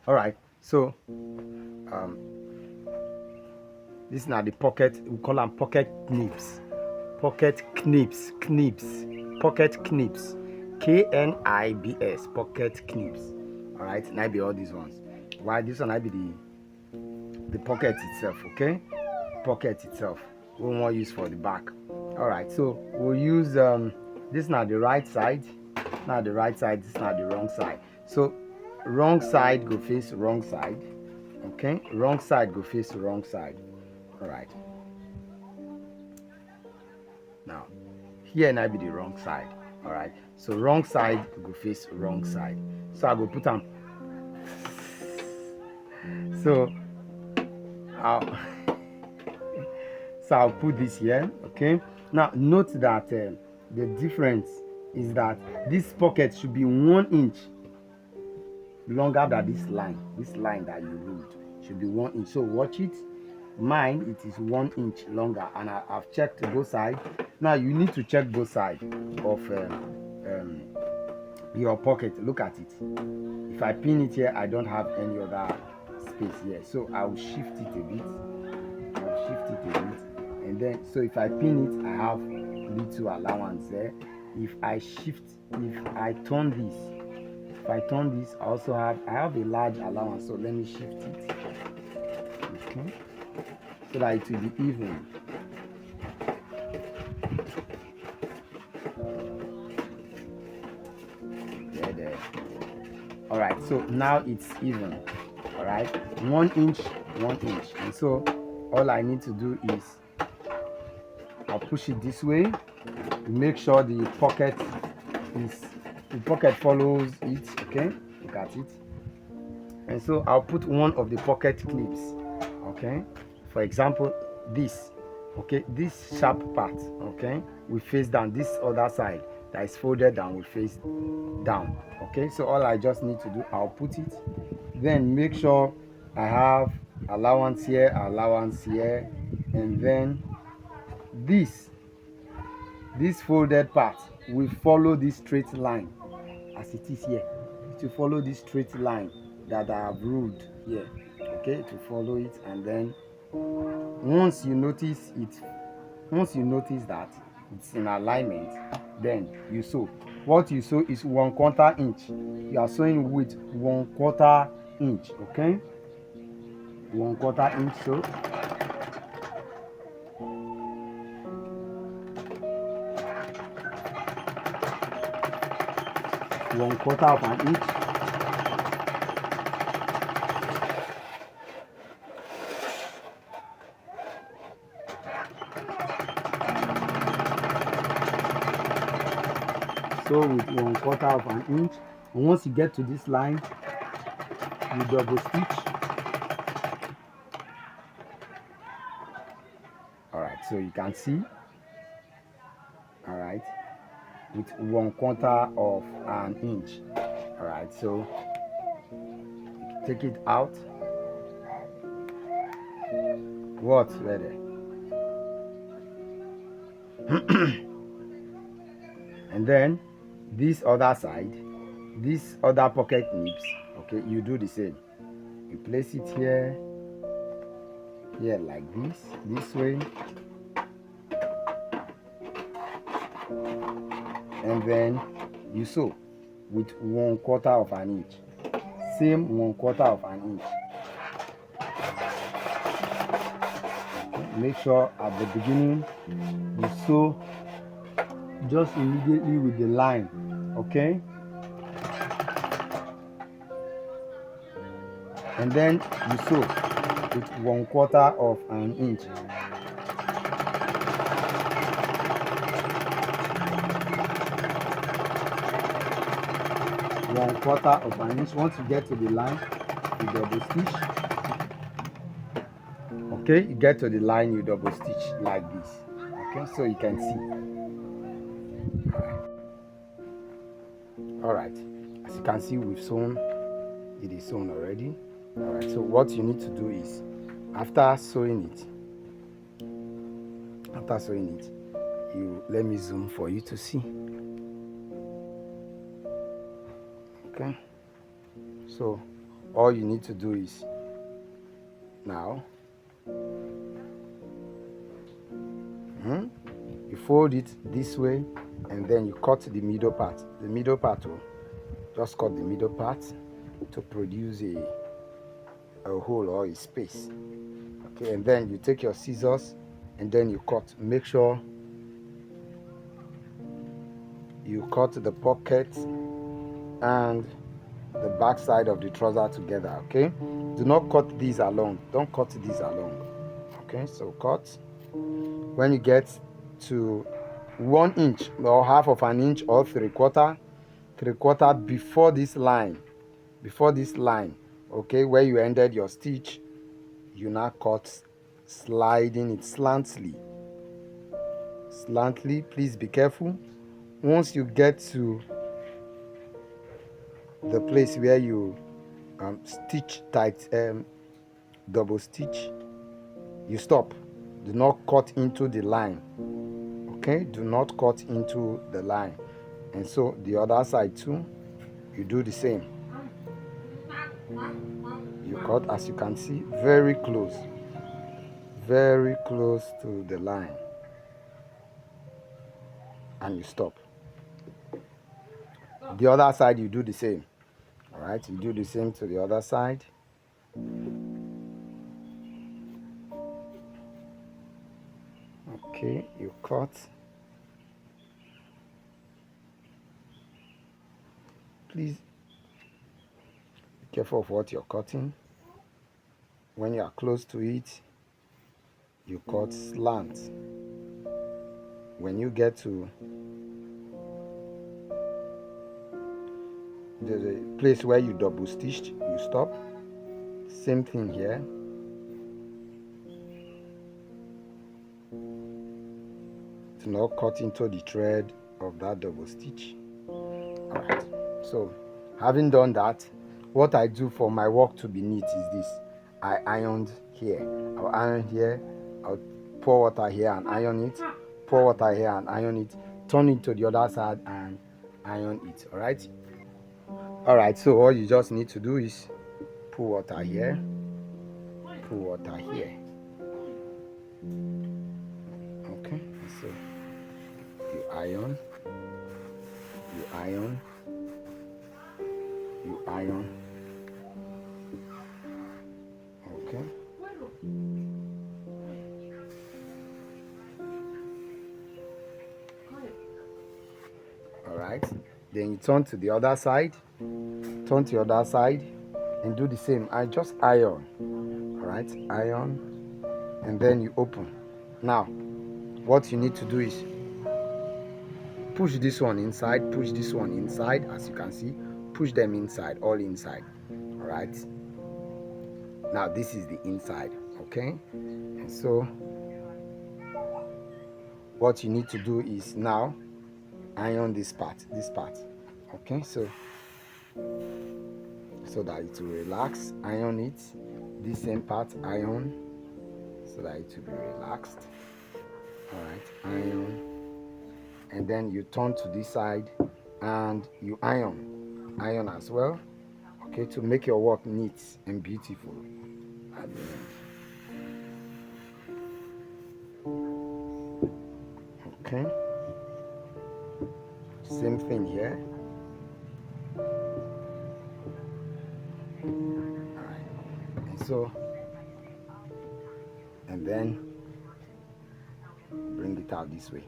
All right, so this is now the pocket. We call them pocket knips. Pocket knips, pocket knips, KNIBS, pocket knips. All right, now be all these ones. Why this one? I be the pocket itself. Okay, pocket itself. We won't use for the back. All right, so we'll use this now the right side. Now the right side. This is now the wrong side. So wrong side go face wrong side. Okay, wrong side go face wrong side. All right. Now here now be the wrong side. All right, so wrong side go face wrong side. So I go put them. So I'll so I'll put this here. Okay, now note that the difference is that this pocket should be 1 inch longer than this line that you ruled should be 1 inch. So watch it. Mine it is 1 inch longer, and I've checked both sides. Now you need to check both sides of your pocket. Look at it. If I pin it here, I don't have any other space here, so I will shift it a bit. And then so if I pin it, I have little allowance there. If I turn this, I also have a large allowance. So let me shift it. Okay, so that it will be even. There. All right, so now it's even. All right, 1 inch, and so all I need to do is I'll push it this way. Make sure the pocket follows it. Okay, look at it. And so I'll put one of the pocket clips. Okay, for example, this. Okay, this sharp part. Okay, we face down. This other side that is folded down will face down. Okay, so all I just need to do, I'll put it. Then make sure I have allowance here, and then this folded part will follow this straight line as it is here. It will follow this straight line that I have ruled here. Okay, to follow it, and then once you notice that it's in alignment, then you sew. What you sew is 1/4 inch. You are sewing with 1/4 inch. Okay, 1/4 inch. So 1/4 of an inch. So with 1/4 of an inch, and once you get to this line, you double stitch. All right, so you can see. All right, with 1/4 of an inch. All right, so take it out. What ready? And then this other side, this other pocket nips. Okay, you do the same. You place it here like this way, and then you sew with 1/4 of an inch. Same 1/4 of an inch. Make sure at the beginning you sew just immediately with the line. Okay, and then you sew with 1/4 of an inch. One quarter of an inch. Once you get to the line, you double stitch. Okay, you get to the line, you double stitch like this. Okay, so you can see. All right, as you can see, we've sewn. It is sewn already. All right, so what you need to do is, after sewing it, you let me zoom for you to see. Okay, so all you need to do is now you fold it this way, and then you cut the middle part. The middle part will just cut the middle part to produce a hole or a space. Okay, and then you take your scissors and then you cut. Make sure you cut the pocket and the back side of the trouser together. Okay, do not cut these along, don't cut these along. Okay, so cut. When you get to 1 inch or half of an inch or 3/4 before this line, okay, where you ended your stitch, you now cut, sliding it slantly. Please be careful. Once you get to the place where you stitch tight, double stitch, you stop. Do not cut into the line. Okay, do not cut into the line. And so the other side too, you do the same. You cut, as you can see, very close to the line, and you stop. The other side, you do the same. All right, you do the same to the other side. Okay, you cut. Please be careful of what you're cutting. When you are close to it, you cut slant. When you get to the place where you double stitched, you stop. Same thing here. Do not cut into the thread of that double stitch. Alright, so having done that, what I do for my work to be neat is this. I ironed here. I'll iron here, I'll pour water here and iron it, pour water here and iron it, turn it to the other side and iron it. Alright, so all you just need to do is pour water here, pour water here. Okay, so you iron, okay. All right, then you turn to the other side, and do the same. I just iron. All right, iron, and then you open. Now what you need to do is push this one inside, as you can see, push them inside, all inside. All right, now this is the inside. Okay, and so what you need to do is now iron this part. Okay, so that it will relax, iron it. This same part, iron, so that it will be relaxed. All right, iron, and then you turn to this side and you iron as well. Okay, to make your work neat and beautiful at the end. Okay, same thing here. Alright, and then bring it out this way.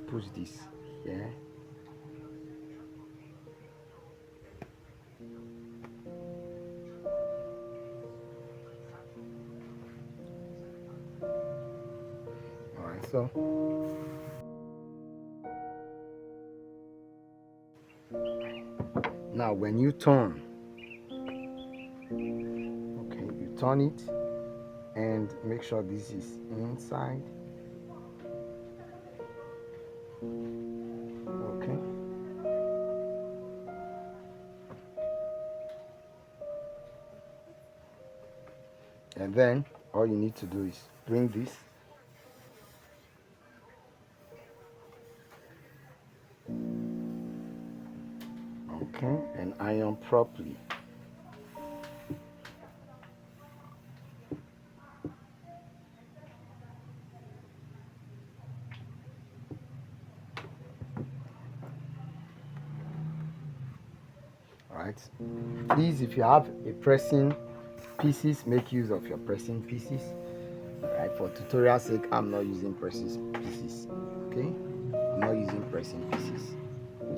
Push this here. Alright, so now when you turn, okay, you turn it and make sure this is inside. Okay, and then all you need to do is bring this, okay, and iron properly. right, please, if you have a pressing pieces, make use of your pressing pieces. Right, for tutorial sake, I'm not using pressing pieces. Okay, I'm not using pressing pieces. I'm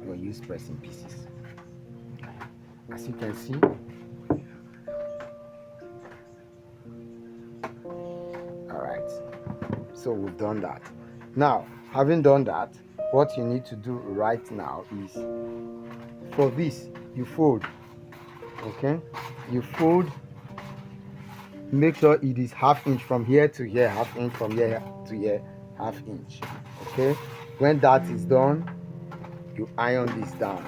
going to use pressing pieces. As you can see, all right, so we've done that. Now, having done that, what you need to do right now is, for this, you fold. Okay, you fold, make sure it is ½ inch from here to here, ½ inch from here to here, ½ inch. Okay, when that is done, you iron this down.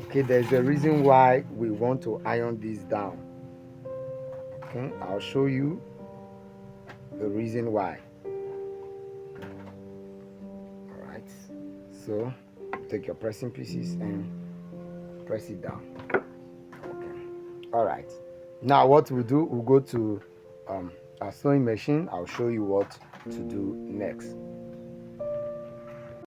Okay, there's a reason why we want to iron this down. Okay, I'll show you the reason why. All right, so take your pressing pieces and press it down. Okay, all right, now what we'll do, we'll go to our sewing machine. I'll show you what to do next.